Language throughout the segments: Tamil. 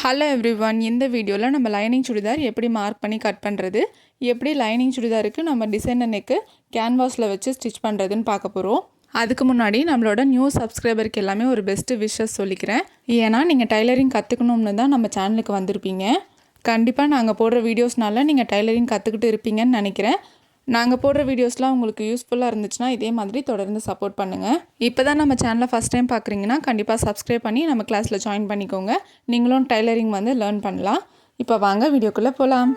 ஹலோ எவ்ரிவன், இந்த வீடியோவில் நம்ம லைனிங் சுடிதார் எப்படி மார்க் பண்ணி கட் பண்ணுறது, எப்படி லைனிங் சுடிதாருக்கு நம்ம டிசைனர் நெக்கு கேன்வாஸில் வச்சு ஸ்டிச் பண்ணுறதுன்னு பார்க்க போகிறோம். அதுக்கு முன்னாடி நம்மளோட நியூ சப்ஸ்கிரைபருக்கு எல்லாமே ஒரு பெஸ்ட்டு விஷஸ் சொல்லிக்கிறேன். ஏன்னா நீங்கள் டைலரிங் கற்றுக்கணும்னு தான் நம்ம சேனலுக்கு வந்திருப்பீங்க. கண்டிப்பாக நாங்கள் போடுற வீடியோஸ்னால நீங்கள் டைலரிங் கற்றுக்கிட்டு இருப்பீங்கன்னு நினைக்கிறேன். நாங்கள் போடுற வீடியோஸ்லாம் உங்களுக்கு யூஸ்ஃபுல்லாக இருந்துச்சுன்னா இதே மாதிரி தொடர்ந்து சப்போர்ட் பண்ணுங்கள். இப்போ தான் நம்ம சேனலை ஃபஸ்ட் டைம் பார்க்குறீங்கன்னா கண்டிப்பாக சப்ஸ்கிரைப் பண்ணி நம்ம கிளாஸில் ஜாயின் பண்ணிக்கோங்க. நீங்களும் டைலரிங் வந்து லேர்ன் பண்ணலாம். இப்போ வாங்க வீடியோக்குள்ளே போகலாம்.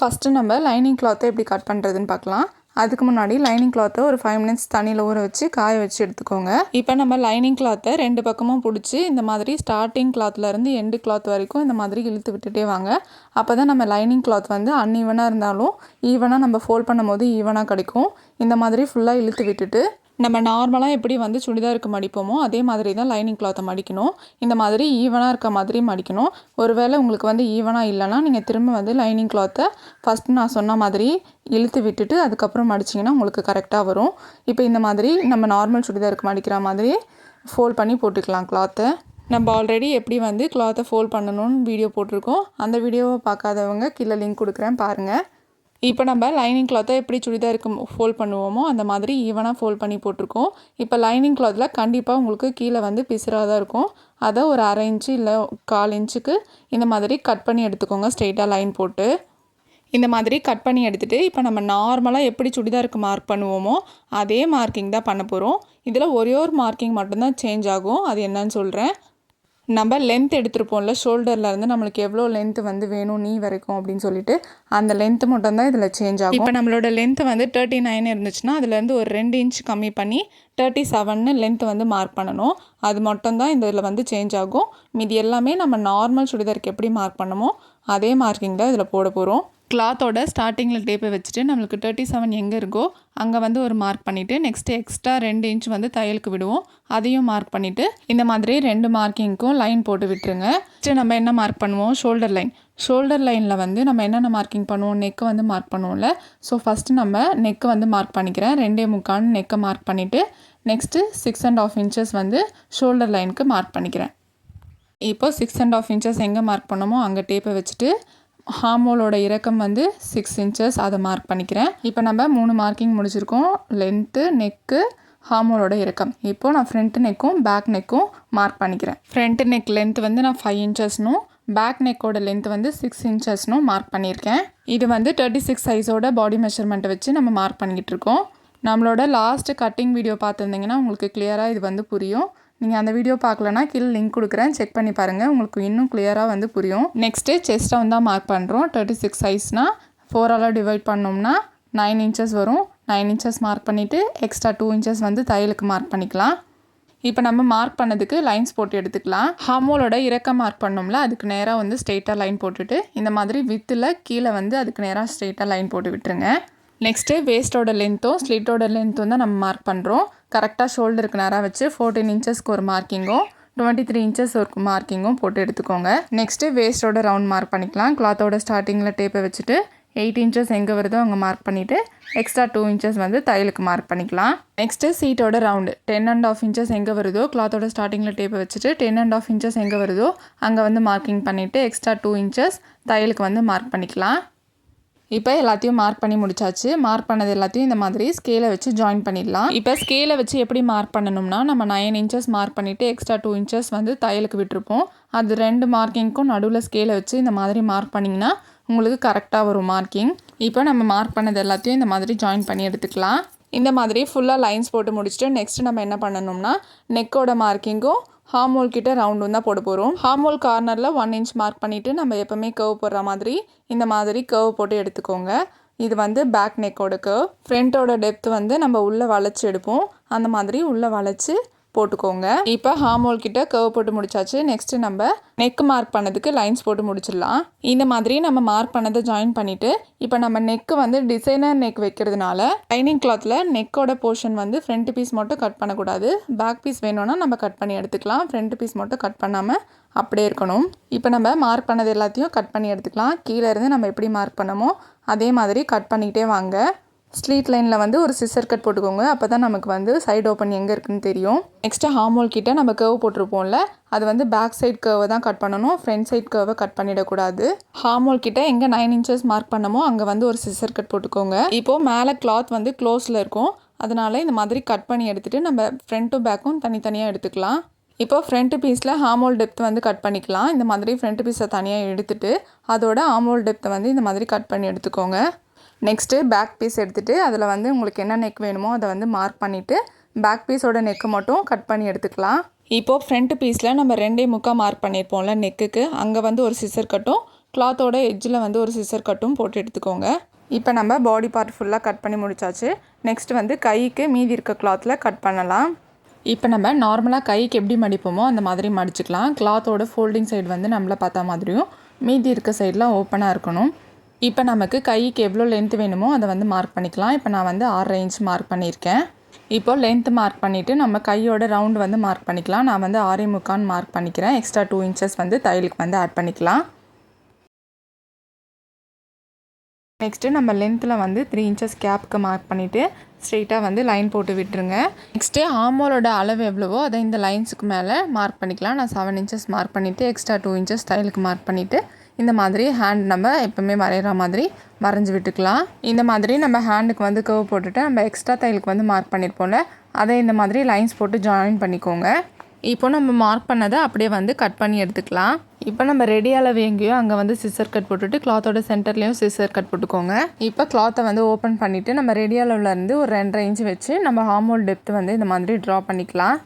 ஃபஸ்ட்டு நம்ம லைனிங் கிளாத்தை எப்படி கட் பண்ணுறதுன்னு பார்க்கலாம். அதுக்கு முன்னாடி லைனிங் கிளாத்தை ஒரு 5 மினிட்ஸ் தண்ணியில் ஊற வச்சு காய வச்சு எடுத்துக்கோங்க. இப்போ நம்ம லைனிங் கிளாத்தை 2 பக்கமும் பிடிச்சி இந்த மாதிரி ஸ்டார்டிங் கிளாத்லேருந்து எண்டு கிளாத் வரைக்கும் இந்த மாதிரி இழுத்து விட்டுட்டே வாங்க. அப்போ தான் நம்ம லைனிங் கிளாத் வந்து அன்ஈவனாக இருந்தாலும் ஈவனாக நம்ம ஃபோல்ட் பண்ணும் போது ஈவனாக கிடைக்கும். இந்த மாதிரி ஃபுல்லாக இழுத்து விட்டுட்டு நம்ம நார்மலாக எப்படி வந்து சுடிதாருக்கு மடிப்போமோ அதே மாதிரி தான் லைனிங் கிளாத்தை மடிக்கணும். இந்த மாதிரி ஈவனாக இருக்க மாதிரி மடிக்கணும். ஒருவேளை உங்களுக்கு வந்து ஈவனாக இல்லைனா நீங்கள் திரும்ப வந்து லைனிங் கிளாத்தை ஃபஸ்ட்டு நான் சொன்ன மாதிரி இழுத்து விட்டுட்டு அதுக்கப்புறம் மடிச்சிங்கன்னா உங்களுக்கு கரெக்டாக வரும். இப்போ இந்த மாதிரி நம்ம நார்மல் சுடிதாருக்கு மடிக்கிற மாதிரி ஃபோல்ட் பண்ணி போட்டுக்கலாம் கிளாத்தை. நம்ம ஆல்ரெடி எப்படி வந்து கிளாத்தை ஃபோல்ட் பண்ணணும்னு வீடியோ போட்டிருக்கோம். அந்த வீடியோவை பார்க்காதவங்க கீழே லிங்க் கொடுக்குறேன், பாருங்கள். இப்போ நம்ம லைனிங் கிளாத்தை எப்படி சுடிதாருக்கு ஃபோல்ட் பண்ணுவோமோ அந்த மாதிரி ஈவனாக ஃபோல்ட் பண்ணி போட்டிருக்கோம். இப்போ லைனிங் கிளாத்தில் கண்டிப்பாக உங்களுக்கு கீழே வந்து பிசுறாக தான் இருக்கும். அதை ஒரு 1/2 இன்ச்சு இல்லை 1/4 இன்ச்சுக்கு இந்த மாதிரி கட் பண்ணி எடுத்துக்கோங்க. ஸ்ட்ரெயிட்டாக லைன் போட்டு இந்த மாதிரி கட் பண்ணி எடுத்துகிட்டு இப்போ நம்ம நார்மலாக எப்படி சுடிதாருக்கு மார்க் பண்ணுவோமோ அதே மார்க்கிங் தான் பண்ண போகிறோம். இதில் ஒரே ஒரு மார்க்கிங் மட்டும்தான் சேஞ்ச் ஆகும். அது என்னன்னு சொல்கிறேன். நம்ம லென்த் எடுத்துருப்போம்ல, ஷோல்டர்லேருந்து நம்மளுக்கு எவ்வளோ லென்த்து வந்து வேணும் நீ வரைக்கும் அப்படின்னு சொல்லிட்டு அந்த லென்த்து மட்டும்தான் இதில் சேஞ்ச் ஆகும். இப்போ நம்மளோட லென்த்து வந்து 39 இருந்துச்சுன்னா அதுலேருந்து ஒரு 2 இன்ச் கம்மி பண்ணி 37 லென்த்து வந்து மார்க் பண்ணணும். அது மட்டும்தான் இந்த இதில் வந்து சேஞ்ச் ஆகும். மீதி எல்லாமே நம்ம நார்மல் சுடிதாருக்கு எப்படி மார்க் பண்ணமோ அதே மார்க்கிங் தான் இதில் போட போகிறோம். கிளாத்தோட ஸ்டார்டிங்கில் டேப்பை வச்சுட்டு நம்மளுக்கு 37 எங்கே இருக்கோ அங்கே வந்து ஒரு மார்க் பண்ணிவிட்டு நெக்ஸ்ட்டு எக்ஸ்ட்ரா 2 இன்ச் வந்து தையலுக்கு விடுவோம். அதையும் மார்க் பண்ணிவிட்டு இந்த மாதிரி 2 மார்க்கிங்க்கும் லைன் போட்டு விட்டுருங்க. நெக்ஸ்ட்டு நம்ம என்ன மார்க் பண்ணுவோம், ஷோல்டர் லைன். ஷோல்டர் லைனில் வந்து நம்ம என்னென்ன மார்க்கிங் பண்ணுவோம், நெக்கு வந்து மார்க் பண்ணுவோம்ல. ஸோ ஃபஸ்ட்டு நம்ம நெக்கு வந்து மார்க் பண்ணிக்கிறேன். 2.75 நெக்கை மார்க் பண்ணிவிட்டு நெக்ஸ்ட்டு 6.5 இன்ச்சஸ் வந்து ஷோல்டர் லைனுக்கு மார்க் பண்ணிக்கிறேன். இப்போ 6.5 இன்ச்சஸ் எங்கே மார்க் பண்ணோமோ அங்கே டேப்பை வச்சுட்டு ஹார்மோலோட இறக்கம் வந்து 6 இன்ச்சஸ் அதை மார்க் பண்ணிக்கிறேன். இப்போ நம்ம 3 மார்க்கிங் முடிச்சிருக்கோம். லென்த்து, நெக்கு, ஹார்மோலோட இறக்கம். இப்போது நான் ஃப்ரண்ட் நெக்கும் பேக் நெக்கும் மார்க் பண்ணிக்கிறேன். ஃப்ரண்ட் நெக் லென்த் வந்து நான் 5 இன்ச்சஸ்னும் பேக் நெக்கோட லென்த் வந்து 6 இன்ச்சஸ்னும் மார்க் பண்ணியிருக்கேன். இது வந்து 36 சைஸோட பாடி மெஷர்மெண்ட்டை வச்சு நம்ம மார்க் பண்ணிக்கிட்டு இருக்கோம். நம்மளோட லாஸ்ட்டு கட்டிங் வீடியோ பார்த்துருந்தீங்கன்னா உங்களுக்கு கிளியராக இது வந்து புரியும். நீங்கள் அந்த வீடியோ பார்க்கலன்னா கீழே லிங்க் கொடுக்குறேன், செக் பண்ணி பாருங்கள். உங்களுக்கு இன்னும் கிளியராக வந்து புரியும். நெக்ஸ்ட்டு செஸ்ட்டை வந்து தான் மார்க் பண்ணுறோம். 36 சைஸ்னால் 4ஆல் டிவைட் பண்ணோம்னா 9 இன்ச்சஸ் வரும். 9 இன்ச்சஸ் மார்க் பண்ணிவிட்டு எக்ஸ்ட்ரா 2 இன்ச்சஸ் வந்து தையலுக்கு மார்க் பண்ணிக்கலாம். இப்போ நம்ம மார்க் பண்ணதுக்கு லைன்ஸ் போட்டு எடுத்துக்கலாம். ஹார்மோலோட இறக்கம் மார்க் பண்ணோம்ல, அதுக்கு நேராக வந்து ஸ்ட்ரெயிட்டாக லைன் போட்டுட்டு இந்த மாதிரி வித்தில் கீழே வந்து அதுக்கு நேராக ஸ்ட்ரெயிட்டாக லைன் போட்டு விட்டுருங்க. நெக்ஸ்ட்டு வேஸ்ட்டோட லென்த்தும் ஸ்லிட்டோட லென்த்தும் தான் நம்ம மார்க் பண்ணுறோம். கரெக்டாக ஷோல்டருக்கு நேராக வச்சு 14 இன்ச்சஸ்க்கு ஒரு மார்க்கிங்கும் 23 இன்ச்சஸ் ஒரு மார்க்கிங்கும் போட்டு எடுத்துக்கோங்க. நெக்ஸ்ட்டு வேஸ்ட்டோட ரவுண்ட் மார்க் பண்ணிக்கலாம். கிளாத்தோட ஸ்டார்டிங்கில் டேப்பை வச்சுட்டு 8 இன்ச்சஸ் எங்கே வருதோ அங்கே மார்க் பண்ணிவிட்டு எக்ஸ்ட்ரா 2 இன்ச்சஸ் வந்து தையலுக்கு மார்க் பண்ணிக்கலாம். நெக்ஸ்ட்டு சீட்டோட ரவுண்டு 10.5 இன்ச்சஸ் எங்கே வருதோ கிளாத்தோட ஸ்டார்டிங்கில் டேப்பை வச்சுட்டு 10.5 இன்ச்சஸ் எங்கே வருதோ அங்கே வந்து மார்க்கிங் பண்ணிவிட்டு எக்ஸ்ட்ரா 2 இன்ச்சஸ் தையலுக்கு வந்து மார்க் பண்ணிக்கலாம். இப்போ எல்லாத்தையும் மார்க் பண்ணி முடிச்சாச்சு. மார்க் பண்ணது எல்லாத்தையும் இந்த மாதிரி ஸ்கேலை வச்சு ஜாயின் பண்ணிடலாம். இப்போ ஸ்கேலை வச்சு எப்படி மார்க் பண்ணணும்னா நம்ம 9 இன்ச்சஸ் மார்க் பண்ணிவிட்டு எக்ஸ்ட்ரா 2 இன்ச்சஸ் வந்து தையலுக்கு விட்டுருப்போம். அது 2 மார்க்கிங்க்கும் நடுவில் ஸ்கேலை வச்சு இந்த மாதிரி மார்க் பண்ணிங்கன்னா உங்களுக்கு கரெக்டாக வரும் மார்க்கிங். இப்போ நம்ம மார்க் பண்ணது எல்லாத்தையும் இந்த மாதிரி ஜாயின் பண்ணி எடுத்துக்கலாம். இந்த மாதிரி ஃபுல்லாக லைன்ஸ் போட்டு முடிச்சுட்டு நெக்ஸ்ட்டு நம்ம என்ன பண்ணணும்னா நெக்கோட மார்க்கிங்கும் ஹார்மோல் கிட்ட ரவுண்டும் தான் போட போகிறோம். ஹார்மோல் கார்னரில் 1 இன்ச் மார்க் பண்ணிவிட்டு நம்ம எப்போவுமே கர்வ் போடுற மாதிரி இந்த மாதிரி கர்வ் போட்டு எடுத்துக்கோங்க. இது வந்து பேக் நெக்கோட கர்வ். ஃப்ரண்ட்டோட டெப்த் வந்து நம்ம உள்ளே வளைச்சி எடுப்போம். அந்த மாதிரி உள்ளே வளைச்சி போட்டுக்கோங்க. இப்போ ஹார்மோல் கிட்ட கர்வ் போட்டு முடிச்சாச்சு. நெக்ஸ்ட்டு நம்ம நெக் மார்க் பண்ணதுக்கு லைன்ஸ் போட்டு முடிச்சிடலாம். இந்த மாதிரி நம்ம மார்க் பண்ணதை ஜாயின் பண்ணிவிட்டு இப்போ நம்ம நெக்கு வந்து டிசைனர் நெக் வைக்கிறதுனால லைனிங் கிளாத்தில் நெக்கோட போர்ஷன் வந்து ஃப்ரண்ட் பீஸ் மட்டும் கட் பண்ணக்கூடாது. பேக் பீஸ் வேணும்னா நம்ம கட் பண்ணி எடுத்துக்கலாம். ஃப்ரண்ட் பீஸ் மட்டும் கட் பண்ணாமல் அப்படியே இருக்கணும். இப்போ நம்ம மார்க் பண்ணது எல்லாத்தையும் கட் பண்ணி எடுத்துக்கலாம். கீழே இருந்து நம்ம எப்படி மார்க் பண்ணமோ அதே மாதிரி கட் பண்ணிக்கிட்டே வாங்க. ஸ்லீட் லைனில் வந்து ஒரு சிசர் கட் போட்டுக்கோங்க. அப்போ தான் நமக்கு வந்து சைடு ஓப்பன் எங்கே இருக்குன்னு தெரியும். நெக்ஸ்ட்டு ஹார்மோல் கிட்ட நம்ம கர்வ் போட்டிருப்போம்ல, அது வந்து பேக் சைட் கர்வை தான் கட் பண்ணணும். ஃப்ரண்ட் சைட் கர்வை கட் பண்ணிடக்கூடாது. ஹார்மோல் கிட்ட எங்கே 9 இன்ச்சஸ் மார்க் பண்ணமோ அங்கே வந்து ஒரு சிசர் கட் போட்டுக்கோங்க. இப்போது மேலே கிளாத் வந்து க்ளோஸில் இருக்கும். அதனால் இந்த மாதிரி கட் பண்ணி எடுத்துகிட்டு நம்ம ஃப்ரண்ட்டும் பேக்கும் தனித்தனியாக எடுத்துக்கலாம். இப்போ ஃப்ரண்ட் பீஸில் ஹார்மோல் டெப்த் வந்து கட் பண்ணிக்கலாம். இந்த மாதிரி ஃப்ரண்ட் பீஸை தனியாக எடுத்துகிட்டு அதோட ஹார்மோல் டெப்த்தை வந்து இந்த மாதிரி கட் பண்ணி எடுத்துக்கோங்க. நெக்ஸ்ட்டு பேக் பீஸ் எடுத்துகிட்டு அதில் வந்து உங்களுக்கு என்ன நெக் வேணுமோ அதை வந்து மார்க் பண்ணிவிட்டு பேக் பீஸோட நெக்கு மட்டும் கட் பண்ணி எடுத்துக்கலாம். இப்போது ஃப்ரண்ட் பீஸில் நம்ம 2.25 மார்க் பண்ணியிருப்போம்ல நெக்குக்கு, அங்கே வந்து ஒரு சிசர் கட்டும் கிளாத்தோட எட்ஜில் வந்து ஒரு சிசர் கட்டும் போட்டு எடுத்துக்கோங்க. இப்போ நம்ம பாடி பார்ட் ஃபுல்லாக கட் பண்ணி முடிச்சாச்சு. நெக்ஸ்ட் வந்து கைக்கு மீதி இருக்க கிளாத்தில் கட் பண்ணலாம். இப்போ நம்ம நார்மலாக கைக்கு எப்படி மடிப்போமோ அந்த மாதிரி மடிச்சுக்கலாம். கிளாத்தோட ஃபோல்டிங் சைடு வந்து நம்மளை பார்த்தா மாதிரியும் மீதி இருக்க சைடெலாம் ஓப்பனாக இருக்கணும். இப்போ நமக்கு கைக்கு எவ்வளோ லென்த் வேணுமோ அதை வந்து மார்க் பண்ணிக்கலாம். இப்போ நான் வந்து 6 இன்ச் மார்க் பண்ணியிருக்கேன். இப்போது லென்த் மார்க் பண்ணிவிட்டு நம்ம கையோட ரவுண்டு வந்து மார்க் பண்ணிக்கலாம். நான் வந்து 6.25 மார்க் பண்ணிக்கிறேன். எக்ஸ்ட்ரா 2 இன்ச்சஸ் வந்து தையலுக்கு வந்து ஆட் பண்ணிக்கலாம். நெக்ஸ்ட்டு நம்ம லென்த்தில் வந்து 3 இன்ச்சஸ் கேப்புக்கு மார்க் பண்ணிவிட்டு ஸ்ட்ரெயிட்டாக வந்து லைன் போட்டு விட்டுருங்க. நெக்ஸ்ட்டு ஆர்மோலோட அளவு எவ்வளவோ அதை இந்த லைன்ஸுக்கு மேலே மார்க் பண்ணிக்கலாம். நான் 7 இன்ச்சஸ் மார்க் பண்ணிவிட்டு எக்ஸ்ட்ரா 2 இன்ச்சஸ் தையலுக்கு மார்க் பண்ணிவிட்டு இந்த மாதிரி ஹேண்ட் நம்ம எப்போவுமே வரைகிற மாதிரி வரைஞ்சி விட்டுக்கலாம். இந்த மாதிரி நம்ம ஹேண்டுக்கு வந்து கர்வ் போட்டுட்டு நம்ம எக்ஸ்ட்ரா தையலுக்கு வந்து மார்க் பண்ணியிருப்போம்ல, அதை இந்த மாதிரி லைன்ஸ் போட்டு ஜாயின் பண்ணிக்கோங்க. இப்போ நம்ம மார்க் பண்ணதை அப்படியே வந்து கட் பண்ணி எடுத்துக்கலாம். இப்போ நம்ம ரெடி அளவு எங்கேயோ அங்கே வந்து சிசர் கட் போட்டுட்டு கிளாத்தோட சென்டர்லேயும் சிசர் கட் போட்டுக்கோங்க. இப்போ கிளாத்தை வந்து ஓப்பன் பண்ணிவிட்டு நம்ம ரெடி அளவுலேருந்து ஒரு 2.5 இன்ச் வச்சு நம்ம ஹார்மோல் டெப்த் வந்து இந்த மாதிரி ட்ரா பண்ணிக்கலாம்.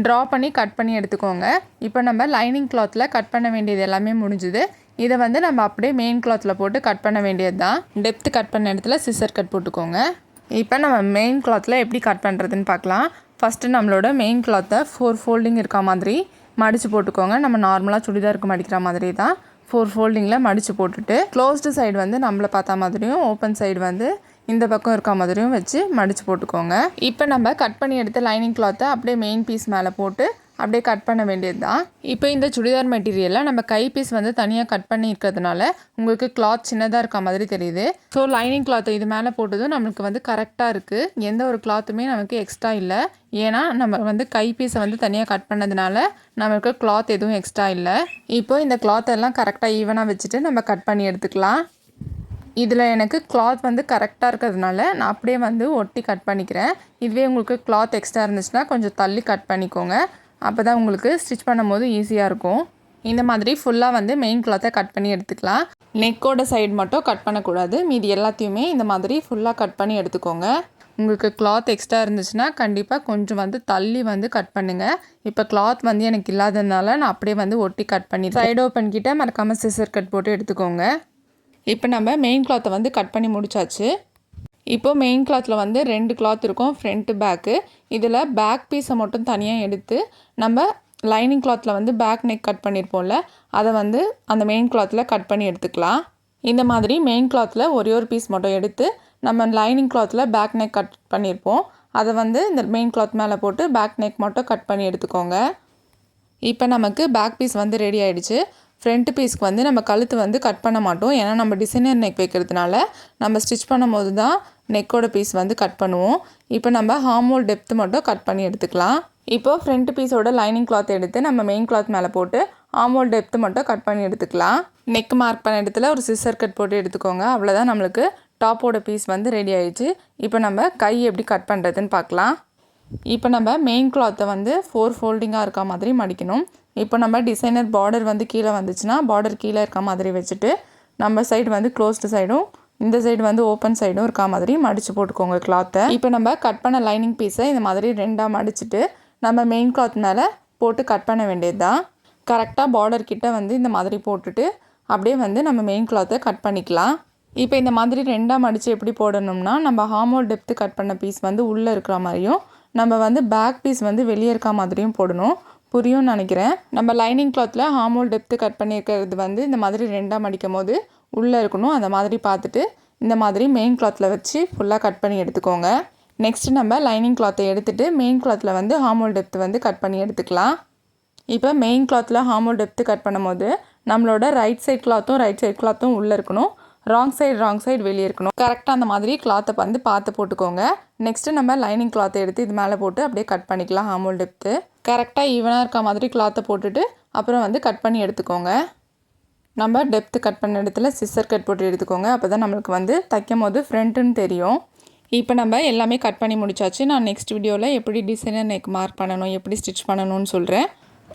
ட்ரா பண்ணி கட் பண்ணி எடுத்துக்கோங்க. இப்போ நம்ம லைனிங் கிளாத்தில் கட் பண்ண வேண்டியது எல்லாமே முடிஞ்சுது. இதை வந்து நம்ம அப்படியே மெயின் கிளாத்தில் போட்டு கட் பண்ண வேண்டியது தான். டெப்த் கட் பண்ண இடத்துல சிசர் கட் போட்டுக்கோங்க. இப்போ நம்ம மெயின் கிளாத்தில் எப்படி கட் பண்ணுறதுன்னு பார்க்கலாம். ஃபஸ்ட்டு நம்மளோட மெயின் கிளாத்தை 4 ஃபோல்டிங் இருக்க மாதிரி மடித்து போட்டுக்கோங்க. நம்ம நார்மலாக சுடிதாருக்கு மடிக்கிற மாதிரி தான் 4 ஃபோல்டிங்கில் மடித்து போட்டுட்டு க்ளோஸ்டு சைடு வந்து நம்மளை பார்த்தா மாதிரியும் ஓப்பன் சைடு வந்து இந்த பக்கம் இருக்க மாதிரியும் வச்சு மடித்து போட்டுக்கோங்க. இப்போ நம்ம கட் பண்ணி எடுத்த லைனிங் கிளாத்தை அப்படியே மெயின் பீஸ் மேலே போட்டு அப்படியே கட் பண்ண வேண்டியது தான். இப்போ இந்த சுடிதார் மெட்டீரியலில் நம்ம கை பீஸ் வந்து தனியாக கட் பண்ணி இருக்கிறதுனால உங்களுக்கு கிளாத் சின்னதாக இருக்க மாதிரி தெரியுது. ஸோ லைனிங் கிளாத்தை இது மேலே போட்டதும் நம்மளுக்கு வந்து கரெக்டாக இருக்குது. எந்த ஒரு கிளாத்துமே நமக்கு எக்ஸ்ட்ரா இல்லை. ஏன்னா நம்ம வந்து கை பீஸை வந்து தனியாக கட் பண்ணதுனால நமக்கு கிளாத் எதுவும் எக்ஸ்ட்ரா இல்லை. இப்போ இந்த கிளாத்தெல்லாம் கரெக்டாக ஈவனாக வச்சுட்டு நம்ம கட் பண்ணி எடுத்துக்கலாம். இதில் எனக்கு கிளாத் வந்து கரெக்டாக இருக்கிறதுனால நான் அப்படியே வந்து ஒட்டி கட் பண்ணிக்கிறேன். இதுவே உங்களுக்கு கிளாத் எக்ஸ்ட்ரா இருந்துச்சுன்னா கொஞ்சம் தள்ளி கட் பண்ணிக்கோங்க. அப்போ தான் உங்களுக்கு ஸ்டிச் பண்ணும் போது ஈஸியாக இருக்கும். இந்த மாதிரி ஃபுல்லாக வந்து மெயின் கிளாத்தை கட் பண்ணி எடுத்துக்கலாம். நெக்கோட சைடு மட்டும் கட் பண்ணக்கூடாது. மீதி எல்லாத்தையுமே இந்த மாதிரி ஃபுல்லாக கட் பண்ணி எடுத்துக்கோங்க. உங்களுக்கு கிளாத் எக்ஸ்ட்ரா இருந்துச்சுன்னா கண்டிப்பாக கொஞ்சம் வந்து தள்ளி வந்து கட் பண்ணுங்கள். இப்போ கிளாத் வந்து எனக்கு இல்லாததுனால நான் அப்படியே வந்து ஒட்டி கட் பண்ணி சைடு ஓப்பன் கிட்ட மறக்காமல் சிசர் கட் போட்டு எடுத்துக்கோங்க. இப்போ நம்ம மெயின் கிளாத்தை வந்து கட் பண்ணி முடிச்சாச்சு. இப்போது மெயின் கிளாத்தில் வந்து 2 கிளாத் இருக்கும், ஃப்ரண்ட்டு பேக்கு. இதில் பேக் பீஸை மட்டும் தனியாக எடுத்து நம்ம லைனிங் கிளாத்தில் வந்து பேக் நெக் கட் பண்ணியிருப்போம்ல, அதை வந்து அந்த மெயின் கிளாத்தில் கட் பண்ணி எடுத்துக்கலாம். இந்த மாதிரி மெயின் கிளாத்தில் ஒரே ஒரு பீஸ் மட்டும் எடுத்து நம்ம லைனிங் கிளாத்தில் பேக் நெக் கட் பண்ணியிருப்போம், அதை வந்து இந்த மெயின் கிளாத் மேலே போட்டு பேக் நெக் மட்டும் கட் பண்ணி எடுத்துக்கோங்க. இப்போ நமக்கு பேக் பீஸ் வந்து ரெடி ஆகிடுச்சு. ஃப்ரண்ட் பீஸ்க்கு வந்து நம்ம கழுத்து வந்து கட் பண்ண மாட்டோம். ஏன்னா நம்ம டிசைனர் நெக் வைக்கிறதுனால நம்ம ஸ்டிச் பண்ணும்போது தான் நெக்கோட பீஸ் வந்து கட் பண்ணுவோம். இப்போ நம்ம ஹார்மோல் டெப்த் மட்டும் கட் பண்ணி எடுத்துக்கலாம். இப்போது ஃப்ரண்ட் பீஸோட லைனிங் கிளாத் எடுத்து நம்ம மெயின் கிளாத் மேலே போட்டு ஹார்மோல் டெப்த் மட்டும் கட் பண்ணி எடுத்துக்கலாம். நெக் மார்க் பண்ண இடத்துல ஒரு சிசர் கட் போட்டு எடுத்துக்கோங்க. அவ்வளோதான், நம்மளுக்கு டாப்போட பீஸ் வந்து ரெடி ஆயிடுச்சு. இப்போ நம்ம கை எப்படி கட் பண்ணுறதுன்னு பார்க்கலாம். இப்போ நம்ம மெயின் கிளாத்தை வந்து 4 ஃபோல்டிங்காக இருக்க மாதிரி மடிக்கணும். இப்போ நம்ம டிசைனர் பார்டர் வந்து கீழே வந்துச்சுன்னா பார்டர் கீழே இருக்க மாதிரி வச்சுட்டு நம்ம சைடு வந்து க்ளோஸ்டு சைடும் இந்த சைடு வந்து ஓப்பன் சைடும் இருக்க மாதிரி மடித்து போட்டுக்கோங்க கிளாத்தை. இப்போ நம்ம கட் பண்ண லைனிங் பீஸை இந்த மாதிரி 2ஆக மடிச்சுட்டு நம்ம மெயின் கிளாத் மேலே போட்டு கட் பண்ண வேண்டியது தான். கரெக்டாக பார்டர் கிட்ட வந்து இந்த மாதிரி போட்டுட்டு அப்படியே வந்து நம்ம மெயின் கிளாத்தை கட் பண்ணிக்கலாம். இப்போ இந்த மாதிரி 2ஆக மடித்து எப்படி போடணும்னா நம்ம ஹார்மோல் டெப்த்து கட் பண்ண பீஸ் வந்து உள்ளே இருக்கிற மாதிரியும் நம்ம வந்து பேக் பீஸ் வந்து வெளியே இருக்க மாதிரியும் போடணும். புரியும்னு நினைக்கிறேன். நம்ம லைனிங் கிளாத்தில் ஹார்மோல் டெப்த்து கட் பண்ணியிருக்கிறது வந்து இந்த மாதிரி 2ஆக மடிக்கும் போது உள்ளே இருக்கணும். அந்த மாதிரி பார்த்துட்டு இந்த மாதிரி மெயின் கிளாத்தில் வச்சு ஃபுல்லாக கட் பண்ணி எடுத்துக்கோங்க. நெக்ஸ்ட்டு நம்ம லைனிங் கிளாத்தை எடுத்துகிட்டு மெயின் கிளாத்தில் வந்து ஹார்மோல் டெப்த்து வந்து கட் பண்ணி எடுத்துக்கலாம். இப்போ மெயின் கிளாத்தில் ஹார்மோல் டெப்த்து கட் பண்ணும்போது நம்மளோட ரைட் சைட் கிளாத்தும் உள்ளே இருக்கணும், ராங் சைடு வெளியே இருக்கணும். கரெக்டாக அந்த மாதிரி கிளாத்தை வந்து பார்த்து போட்டுக்கோங்க. நெக்ஸ்ட்டு நம்ம லைனிங் கிளாத்தை எடுத்து இது மேலே போட்டு அப்படியே கட் பண்ணிக்கலாம். ஹார்மோல் டெப்த்து கரெக்டாக ஈவனாக இருக்க மாதிரி கிளாத்தை போட்டுட்டு அப்புறம் வந்து கட் பண்ணி எடுத்துக்கோங்க. நம்ம டெப்த்து கட் பண்ண இடத்துல சிஸ்ஸர் கட் போட்டு எடுத்துக்கோங்க. அப்போ தான் நம்மளுக்கு வந்து தைக்கும் போது ஃப்ரண்ட்டுன்னு தெரியும். இப்போ நம்ம எல்லாமே கட் பண்ணி முடிச்சாச்சு. நான் நெக்ஸ்ட் வீடியோவில் எப்படி டிசைனர் நெக் மார்க் பண்ணணும், எப்படி ஸ்டிச் பண்ணணும்னு சொல்கிறேன்.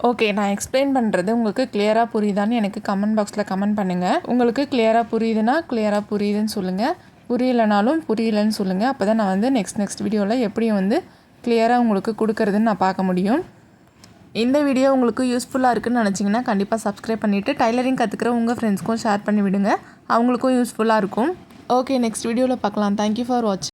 ஓகே, நான் எக்ஸ்பிளைன் பண்ணுறது உங்களுக்கு கிளியராக புரியுதான்னு எனக்கு கமெண்ட் பாக்ஸில் கமெண்ட் பண்ணுங்கள். உங்களுக்கு கிளியராக புரியுதுன்னா கிளியராக புரியுதுன்னு சொல்லுங்கள், புரியலைனாலும் புரியலைன்னு சொல்லுங்கள். அப்போ தான் நான் வந்து நெக்ஸ்ட் வீடியோவில் எப்படி வந்து கிளியராக உங்களுக்கு கொடுக்குறதுன்னு நான் பார்க்க முடியும். இந்த வீடியோ உங்களுக்கு யூஸ்ஃபுல்லாக இருக்குன்னு நினச்சிங்கன்னா கண்டிப்பாக சப்ஸ்கிரைப் பண்ணிவிட்டு டைலரிங் கற்றுக்கிற உங்கள் ஃப்ரெண்ட்ஸ்க்கும் ஷேர் பண்ணி விடுங்க, அவங்களுக்கும் யூஸ்ஃபுல்லாக இருக்கும். ஓகே, நெக்ஸ்ட் வீடியோவில் பார்க்கலாம். தேங்க்யூ ஃபார் வாட்சிங்.